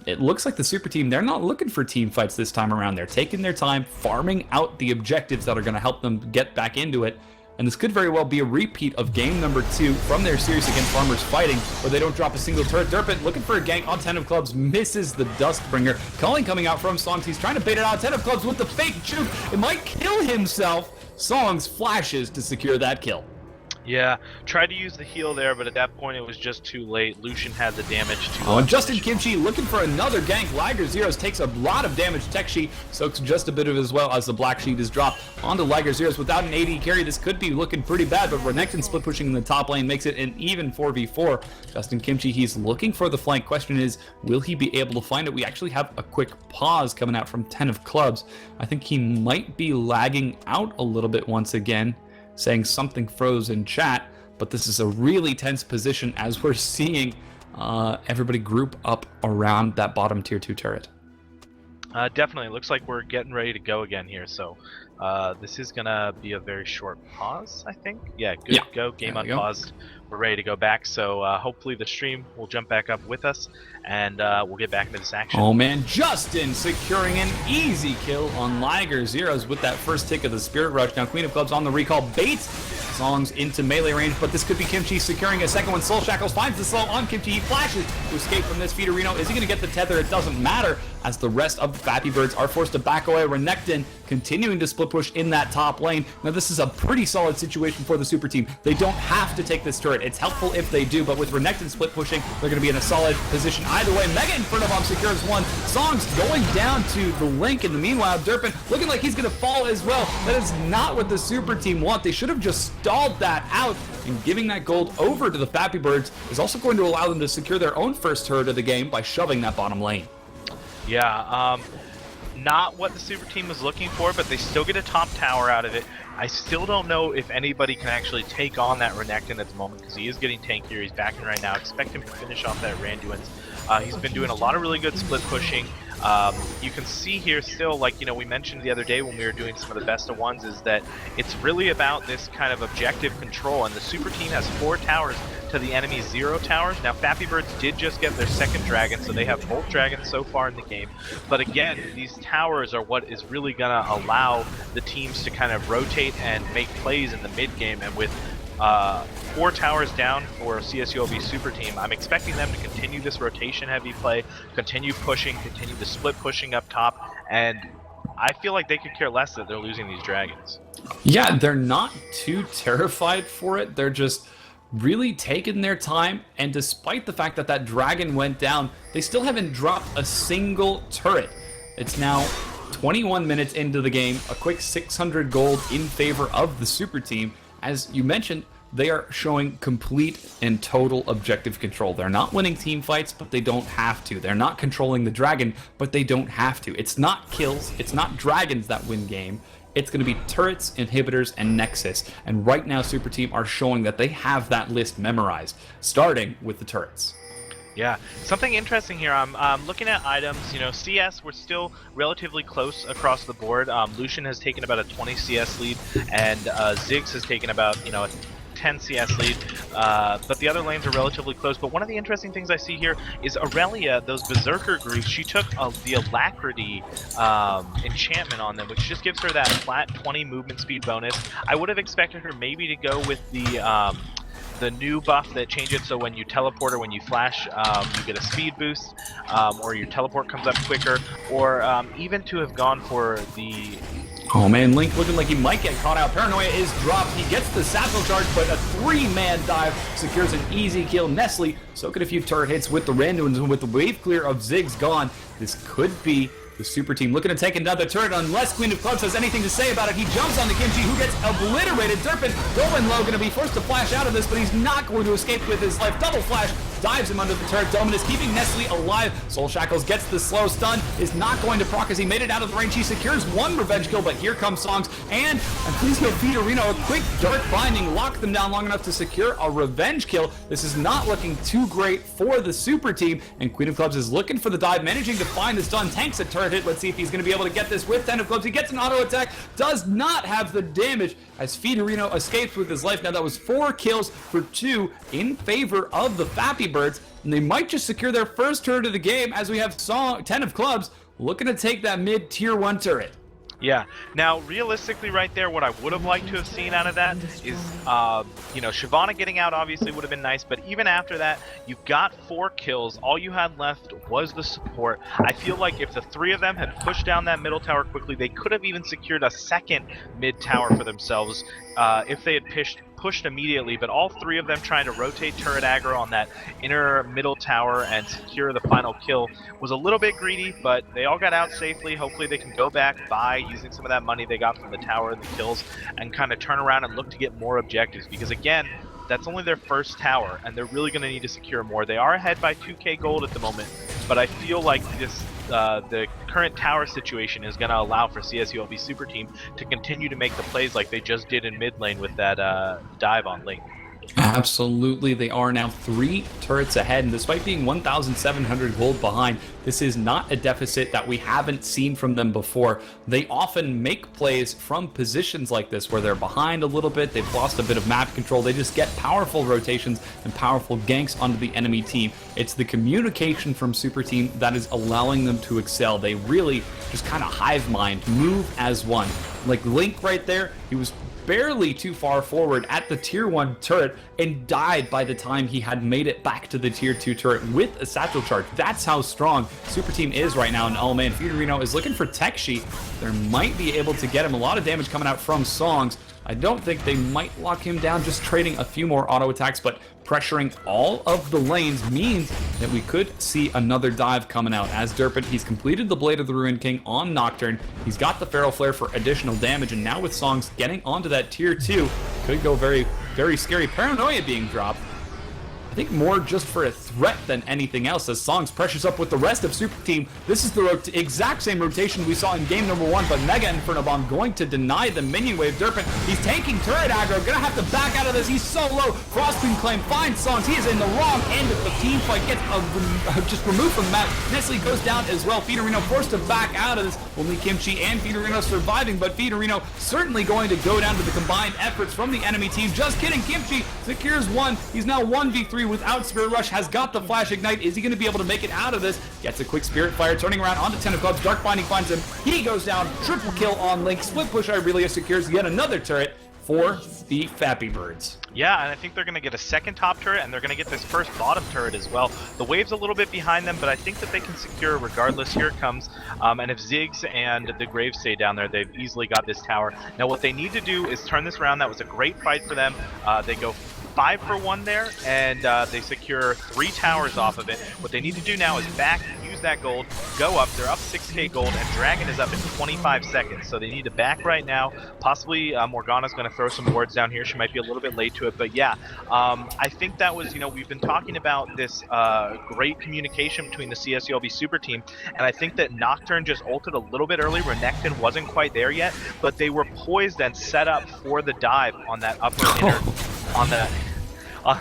it looks like the super team, they're not looking for team fights this time around. They're taking their time, farming out the objectives that are going to help them get back into it. And this could very well be a repeat of game number 2 from their series against Farmers Fighting, where they don't drop a single turret. Derpent looking for a gank on 10 of clubs, misses the Duskbringer. Calling coming out from Songs, he's trying to bait it out. 10 of clubs with the fake juke. It might kill himself. Songs flashes to secure that kill. Yeah, tried to use the heal there, but at that point it was just too late. Lucian had the damage to... Oh, and Justin Kimchi looking for another gank. Liger Zeros takes a lot of damage. Tech Sheet soaks just a bit of it as well as the Black Sheet is dropped onto Liger Zeros. Without an AD carry, this could be looking pretty bad, but Renekton split pushing in the top lane makes it an even 4v4. Justin Kimchi, he's looking for the flank. Question is, will he be able to find it? We actually have a quick pause coming out from 10 of clubs. I think he might be lagging out a little bit once again, saying something froze in chat, but this is a really tense position as we're seeing everybody group up around that bottom tier 2 turret. Definitely. Looks like we're getting ready to go again here, so this is going to be a very short pause, I think. Yeah, good. Yeah. Go. Game unpaused. We're ready to go back, so hopefully the stream will jump back up with us, and we'll get back into this action. Oh man, Justin securing an easy kill on Liger Zeros with that first tick of the Spirit Rush. Now Queen of Clubs on the recall, baits Songs into melee range, but this could be Kimchi securing a second one. Soul Shackles finds the slow on Kimchi. He flashes to escape from this Feederino. Is he going to get the tether? It doesn't matter, as the rest of the Fappybirds are forced to back away. Renekton continuing to split push in that top lane. Now this is a pretty solid situation for the super team. They don't have to take this turret. It's helpful if they do, but with Renekton split pushing, they're going to be in a solid position either way. Mega Inferno Bomb secures one. Songs going down to the Link. In the meanwhile, Derpin looking like he's going to fall as well. That is not what the super team want. They should have just stalled that out, and giving that gold over to the Fappybirds is also going to allow them to secure their own first turret of the game by shoving that bottom lane. Yeah, not what the super team was looking for, but they still get a top tower out of it. I still don't know if anybody can actually take on that Renekton at the moment, because he is getting tankier. He's backing right now. Expect him to finish off that Randuin's. He's been doing a lot of really good split pushing. You can see here still, like, you know, we mentioned the other day when we were doing some of the best of ones, is that it's really about this kind of objective control, and the super team has 4 towers to the enemy's 0 towers. Now Fappybirds did just get their second dragon, so they have both dragons so far in the game. But again, these towers are what is really gonna allow the teams to kind of rotate and make plays in the mid game, and with 4 towers down for CSULB super team, I'm expecting them to continue this rotation heavy play, continue pushing, continue the split pushing up top, and I feel like they could care less that they're losing these dragons. Yeah, they're not too terrified for it. They're just really taking their time, and despite the fact that that dragon went down, they still haven't dropped a single turret. It's now 21 minutes into the game, a quick 600 gold in favor of the super team. As you mentioned, they are showing complete and total objective control. They're not winning team fights, but they don't have to. They're not controlling the dragon, but they don't have to. It's not kills, it's not dragons that win game. It's going to be turrets, inhibitors, and nexus. And right now, Super Team are showing that they have that list memorized, starting with the turrets. Yeah, something interesting here. I'm looking at items. You know, CS, we're still relatively close across the board. Lucian has taken about a 20 CS lead, and Ziggs has taken about, you know, a 10 CS lead, but the other lanes are relatively close. But one of the interesting things I see here is Aurelia, those Berserker groups, she took the Alacrity enchantment on them, which just gives her that flat 20 movement speed bonus. I would have expected her maybe to go with the new buff that changes so when you teleport or when you flash, you get a speed boost, or your teleport comes up quicker, or even to have gone for the... Oh man, Link looking like he might get caught out. Paranoia is dropped. He gets the Sapphire charge, but a 3-man dive secures an easy kill. Nestle soaking a few turret hits with the Randuins, and with the wave clear of Ziggs gone, this could be the super team looking to take another turret unless Queen of Clubs has anything to say about it. He jumps on the Kimchi, who gets obliterated. Derpin going low, going to be forced to flash out of this, but he's not going to escape with his life. Double flash dives him under the turret. Dominus keeping Nestle alive. Soul Shackles gets the slow stun, is not going to proc as he made it out of the range. He secures one revenge kill, but here comes Songs, and please go Fiorino, a quick dark binding, lock them down long enough to secure a revenge kill. This is not looking too great for the super team, and Queen of Clubs is looking for the dive, managing to find the stun, tanks a turret hit. Let's see if he's going to be able to get this with 10 of Clubs. He gets an auto attack, does not have the damage as Fiorino escapes with his life. Now that was 4 kills for 2 in favor of the Fappybirds, and they might just secure their first turret of the game as we have 10 of Clubs looking to take that mid tier 1 turret. Yeah. Now, realistically, right there, what I would have liked to have seen out of that is, Shyvana getting out obviously would have been nice, but even after that, you got 4 kills. All you had left was the support. I feel like if the 3 of them had pushed down that middle tower quickly, they could have even secured a second mid tower for themselves if they had pushed immediately, but all 3 of them trying to rotate turret aggro on that inner middle tower and secure the final kill was a little bit greedy, but they all got out safely. Hopefully they can go back by using some of that money they got from the tower and the kills and kind of turn around and look to get more objectives, because again, that's only their first tower and they're really going to need to secure more. They are ahead by 2k gold at the moment, but I feel like the current tower situation is going to allow for CSULB Super Team to continue to make the plays like they just did in mid lane with that dive on Link. Absolutely, they are now 3 turrets ahead, and despite being 1,700 gold behind, this is not a deficit that we haven't seen from them before. They often make plays from positions like this where they're behind a little bit, they've lost a bit of map control, they just get powerful rotations and powerful ganks onto the enemy team. It's the communication from Super Team that is allowing them to excel. They really just kind of hive mind, move as one. Like Link right there, he was barely too far forward at the tier 1 turret and died by the time he had made it back to the tier 2 turret with a satchel charge. That's how strong Super Team is right now. And oh man, Fiorino is looking for Tech Sheet. They might be able to get him. A lot of damage coming out from Songs. I don't think they might lock him down, just trading a few more auto attacks, but pressuring all of the lanes means that we could see another dive coming out. As Derpent, he's completed the Blade of the Ruined King on Nocturne, he's got the Feral Flare for additional damage, and now with Songs getting onto that tier 2, could go very, very scary. Paranoia being dropped. I think more just for a threat than anything else, as Songs pressures up with the rest of Super Team. This is the exact same rotation we saw in game number 1, but Mega Inferno Bomb going to deny the minion wave. Derpent, he's taking turret aggro, gonna have to back out of this. He's so low. Frostbeam Claim finds Songs. He is in the wrong end of the team fight, gets just removed from the map. Nestle goes down as well. Fiorino forced to back out of this. Only Kimchi and Fiorino surviving, but Fiorino certainly going to go down to the combined efforts from the enemy team. Just kidding, Kimchi secures 1. He's now 1v3 without Spirit Rush, has got the Flash Ignite. Is he going to be able to make it out of this? Gets a quick Spirit Fire, turning around onto 10 of Clubs. Dark Binding finds him. He goes down. Triple kill on Link. Split push Irelia secures yet another turret for the Fappybirds. Yeah, and I think they're going to get a second top turret, and they're going to get this first bottom turret as well. The wave's a little bit behind them, but I think that they can secure regardless. Here it comes. And if Ziggs and the Graves stay down there, they've easily got this tower. Now what they need to do is turn this around. That was a great fight for them. They go 5 for 1 there, and they secure 3 towers off of it. What they need to do now is back, use that gold, go up. They're up 6k gold, and Dragon is up in 25 seconds. So they need to back right now. Possibly Morgana's going to throw some wards down here. She might be a little bit late to it, but yeah, I think that was, we've been talking about this great communication between the CSULB Super Team, and I think that Nocturne just ulted a little bit early. Renekton wasn't quite there yet, but they were poised and set up for the dive on that upper inner. On the,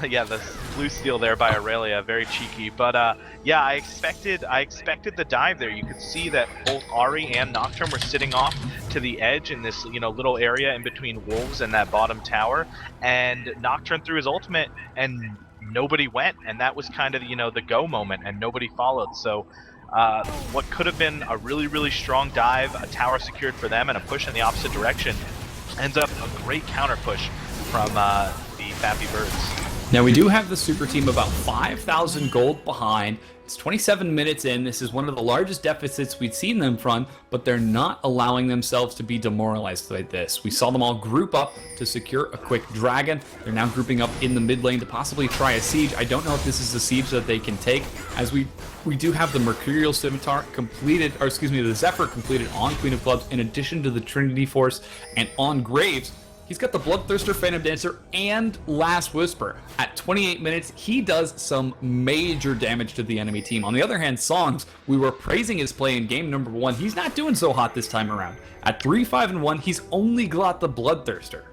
yeah, the blue steal there by Aurelia, very cheeky. But yeah, I expected the dive there. You could see that both Ari and Nocturne were sitting off to the edge in this little area in between Wolves and that bottom tower, and Nocturne threw his ultimate and nobody went, and that was kind of the go moment, and nobody followed. So what could have been a really, really strong dive, a tower secured for them, and a push in the opposite direction, ends up a great counter push from the Fappybirds. Now we do have the Super Team about 5,000 gold behind. It's 27 minutes in. This is one of the largest deficits we've seen them from, but they're not allowing themselves to be demoralized like this. We saw them all group up to secure a quick dragon. They're now grouping up in the mid lane to possibly try a siege. I don't know if this is a siege that they can take, as we do have the Mercurial Scimitar completed, or excuse me, the Zephyr completed on Queen of Clubs, in addition to the Trinity Force, and on Graves, He's got the Bloodthirster, Phantom Dancer, and Last Whisper. At 28 minutes, he does some major damage to the enemy team. On the other hand, Songs, we were praising his play in game number 1. He's not doing so hot this time around. At 3-5-1, he's only got the Bloodthirster.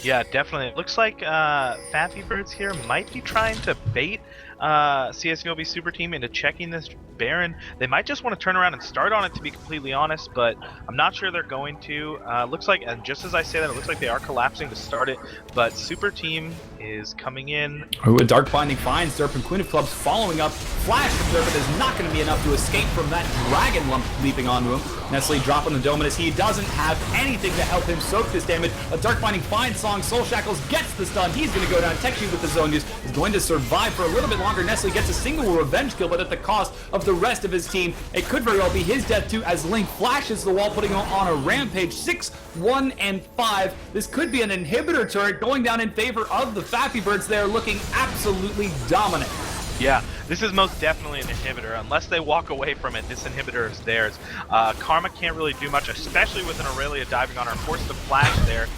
Yeah, definitely. It looks like Fappybirds here might be trying to bait CSULB Super Team into checking this Baron. They might just want to turn around and start on it, to be completely honest, but I'm not sure they're going to. Looks like, and just as I say that, it looks like they are collapsing to start it, but Super Team is coming in. Oh, a Dark Binding finds Derpin. Queen of Clubs following up. Flash from Derpin is not going to be enough to escape from that Dragon Lump leaping onto him. Nestle dropping the Dominus. He doesn't have anything to help him soak this damage. A Dark Binding finds Song. Soul Shackles gets the stun. He's going to go down. Tekshi with the zone use is going to survive for a little bit longer. Nestle gets a single revenge kill, but at the cost of the rest of his team. It could very well be his death too, as Link flashes the wall, putting him on a rampage. 6, 1, and 5. This could be an inhibitor turret going down in favor of the Fappybirds. They're looking absolutely dominant. Yeah, this is most definitely an inhibitor. Unless they walk away from it, this inhibitor is theirs. Karma can't really do much, especially with an Aurelia diving on her. Forced to flash there.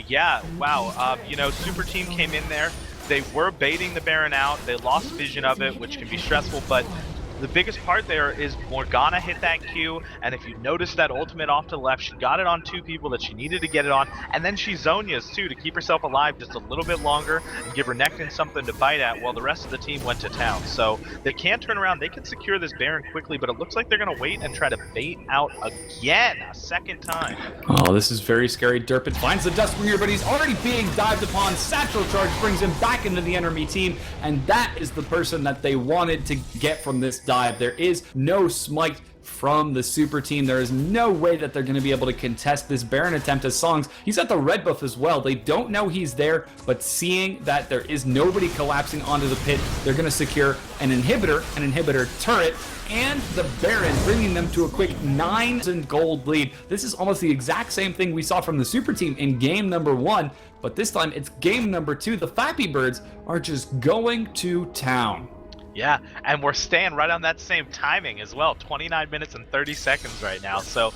Yeah, wow. You know, Super Team came in there. They were baiting the Baron out. They lost vision of it, which can be stressful, but the biggest part there is Morgana hit that Q, and if you notice that ultimate off to the left, she got it on 2 people that she needed to get it on, and then she Zonia's too to keep herself alive just a little bit longer and give Renekton something to bite at while the rest of the team went to town. So they can turn around, they can secure this Baron quickly, but it looks like they're going to wait and try to bait out again a second time. Oh, this is very scary. Derpin finds the Dustbringer, but he's already being dived upon. Satchel Charge brings him back into the enemy team, and that is the person that they wanted to get from this dive. There is no smite from the Super Team. There is no way that they're going to be able to contest this Baron attempt as Songs. He's got the red buff as well. They don't know he's there, but seeing that there is nobody collapsing onto the pit, they're going to secure an inhibitor turret, and the Baron, bringing them to a quick 9,000 gold lead. This is almost the exact same thing we saw from the Super Team in game number 1, but this time it's game number 2. The Fappybirds are just going to town. Yeah, and we're staying right on that same timing as well, 29 minutes and 30 seconds right now. So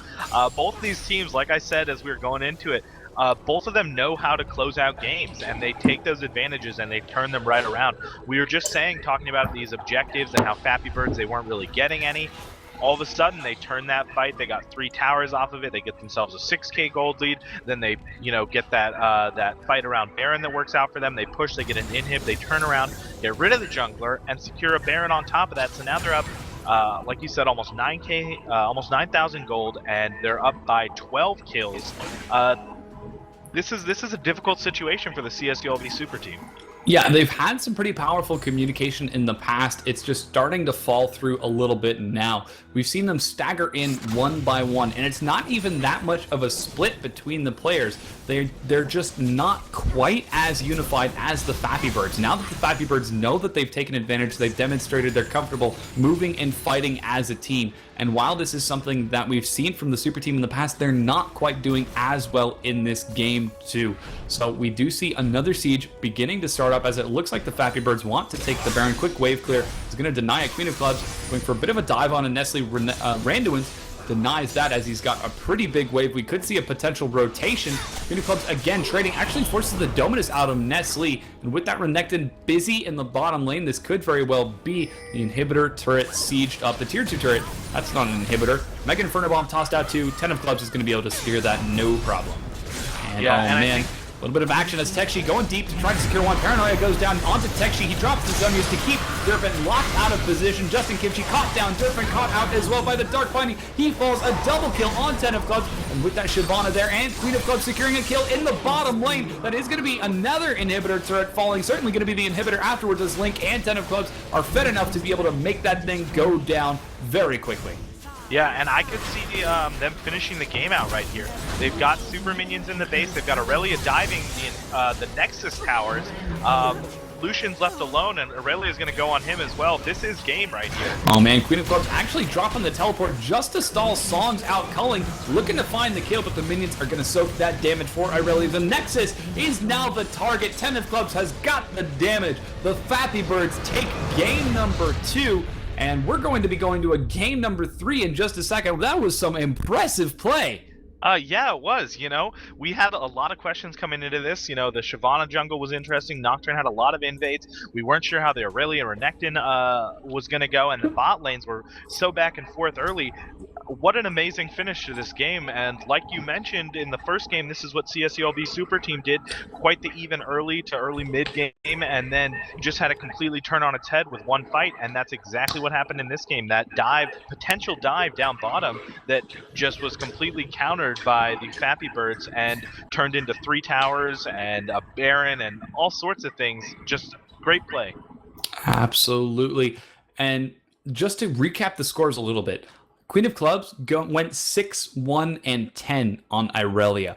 both these teams, like I said as we were going into it, both of them know how to close out games, and they take those advantages and they turn them right around. We were just talking about these objectives and how Fappybirds, they weren't really getting any. All of a sudden, they turn that fight. They got 3 towers off of it. They get themselves a 6k gold lead. Then they, get that that fight around Baron that works out for them. They push. They get an inhib. They turn around, get rid of the jungler, and secure a Baron on top of that. So now they're up, like you said, almost 9k, almost 9,000 gold, and they're up by 12 kills. This is a difficult situation for the CSULB Super Team. Yeah, they've had some pretty powerful communication in the past. It's just starting to fall through a little bit now. We've seen them stagger in one by one, and it's not even that much of a split between the players. They're just not quite as unified as the Fappybirds. Now that the Fappybirds know that they've taken advantage, they've demonstrated they're comfortable moving and fighting as a team. And while this is something that we've seen from the Super Team in the past, they're not quite doing as well in this game too. So we do see another siege beginning to start up, as it looks like the Fappybirds want to take the Baron. Quick wave clear is going to deny a Queen of Clubs, going for a bit of a dive on a Nestle. Randuin's denies that as he's got a pretty big wave. We could see a potential rotation. Queen of Clubs again trading, actually forces the Dominus out of Nestle, and with that Renekton busy in the bottom lane, this could very well be the inhibitor turret sieged up. The tier 2 turret, that's not an inhibitor. Mega Inferno Bomb tossed out to 10 of Clubs is going to be able to secure that no problem. And yeah, oh man, a little bit of action as Tekshi going deep to try to secure one. Paranoia goes down onto Tekshi. He drops the zone use to keep Derpin locked out of position. Justin Kimchi caught down. Derpin caught out as well by the Dark Binding. He falls, a double kill on 10 of Clubs. And with that Shyvana there and Queen of Clubs securing a kill in the bottom lane. That is going to be another inhibitor turret falling. Certainly going to be the inhibitor afterwards, as Link and 10 of Clubs are fed enough to be able to make that thing go down very quickly. Yeah, and I could see them finishing the game out right here. They've got super minions in the base. They've got Aurelia diving in the Nexus towers. Lucian's left alone, and Aurelia's going to go on him as well. This is game right here. Oh man, Queen of Clubs actually dropping the teleport just to stall Songs out culling, looking to find the kill, but the minions are going to soak that damage for Aurelia. The Nexus is now the target. 10 of Clubs has got the damage. The Fappybirds take game number 2. And we're going to be going to a game number 3 in just a second. That was some impressive play. Yeah, it was. We had a lot of questions coming into this. The Shyvana jungle was interesting. Nocturne had a lot of invades. We weren't sure how the Aurelia or Renekton was going to go, and the bot lanes were so back and forth early. What an amazing finish to this game. And like you mentioned in the first game, this is what CSULB Super Team did. Quite the even early to early mid game, and then just had it completely turn on its head with one fight. And that's exactly what happened in this game. That potential dive down bottom that just was completely countered by the Fappybirds and turned into 3 towers and a Baron and all sorts of things. Just great play. Absolutely. And just to recap the scores a little bit, Queen of Clubs went 6-1 and 10 on Irelia.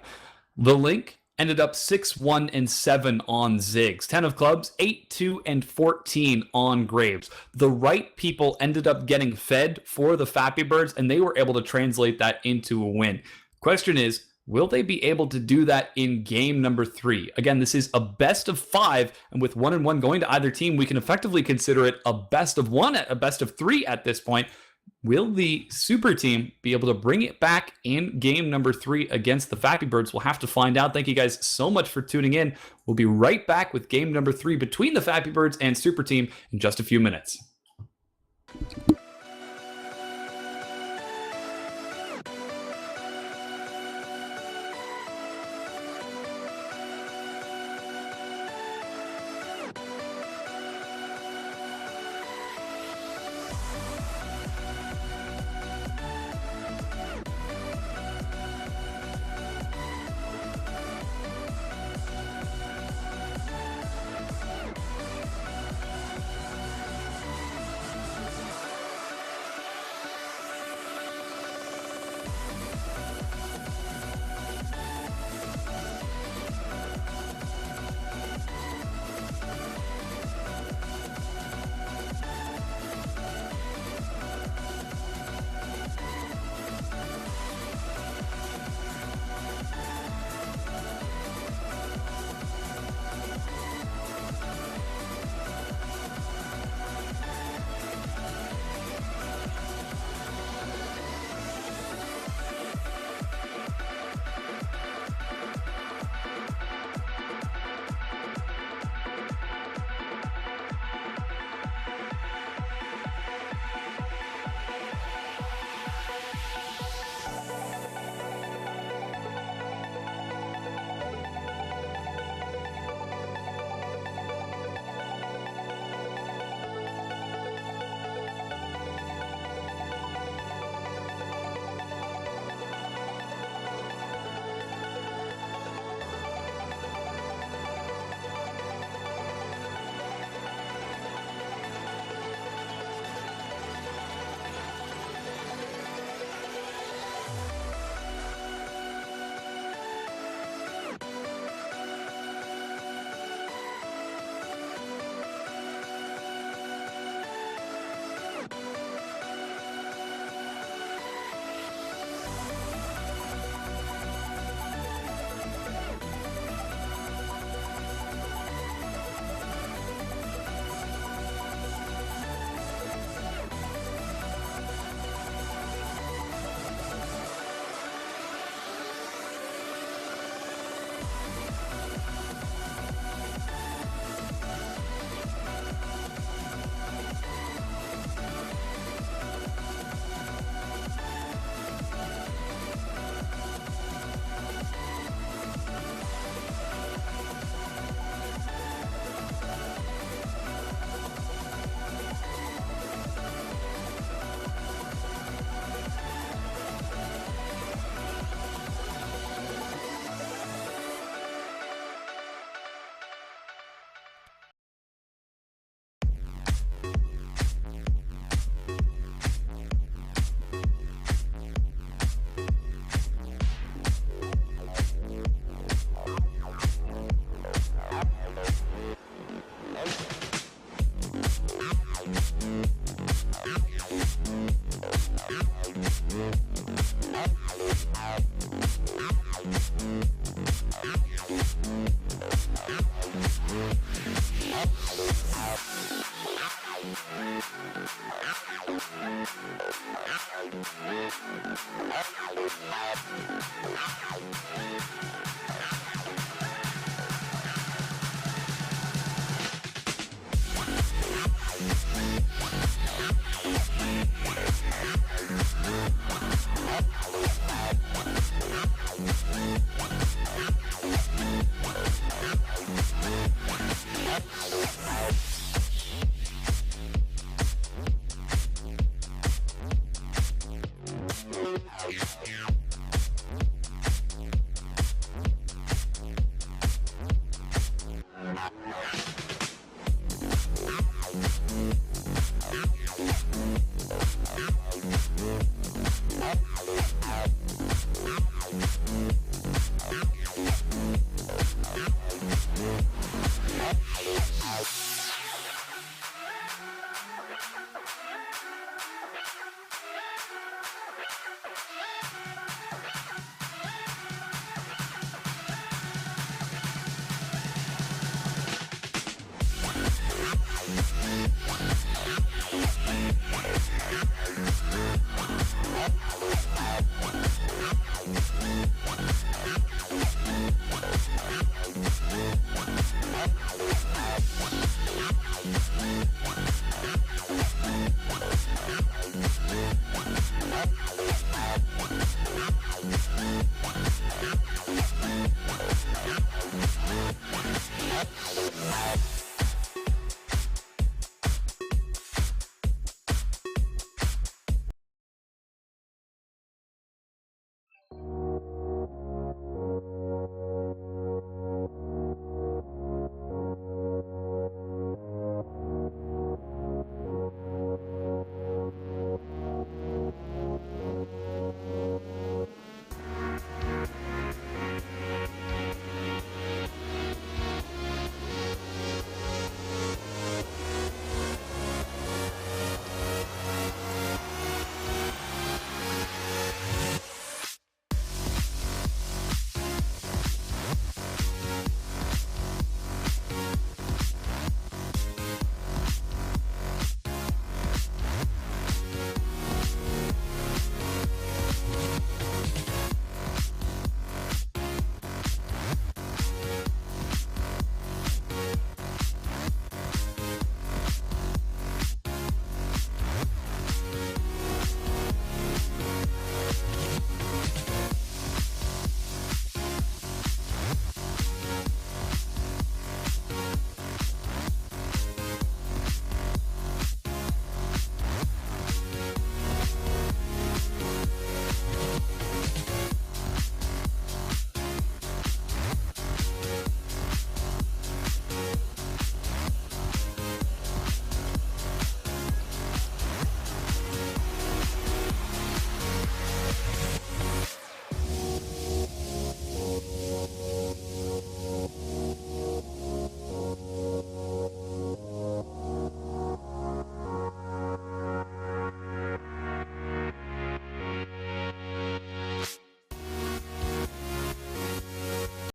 The Link ended up 6-1 and 7 on Ziggs. 10 of Clubs 8-2 and 14 on Graves. The right people ended up getting fed for the Fappybirds, and they were able to translate that into a win. Question is, will they be able to do that in game number 3? Again, this is a best of 5, and with 1-1 going to either team, we can effectively consider it a best of 1, a best of 3 at this point. Will the Super Team be able to bring it back in game number 3 against the Fappybirds? We'll have to find out. Thank you guys so much for tuning in. We'll be right back with game number 3 between the Fappybirds and Super Team in just a few minutes.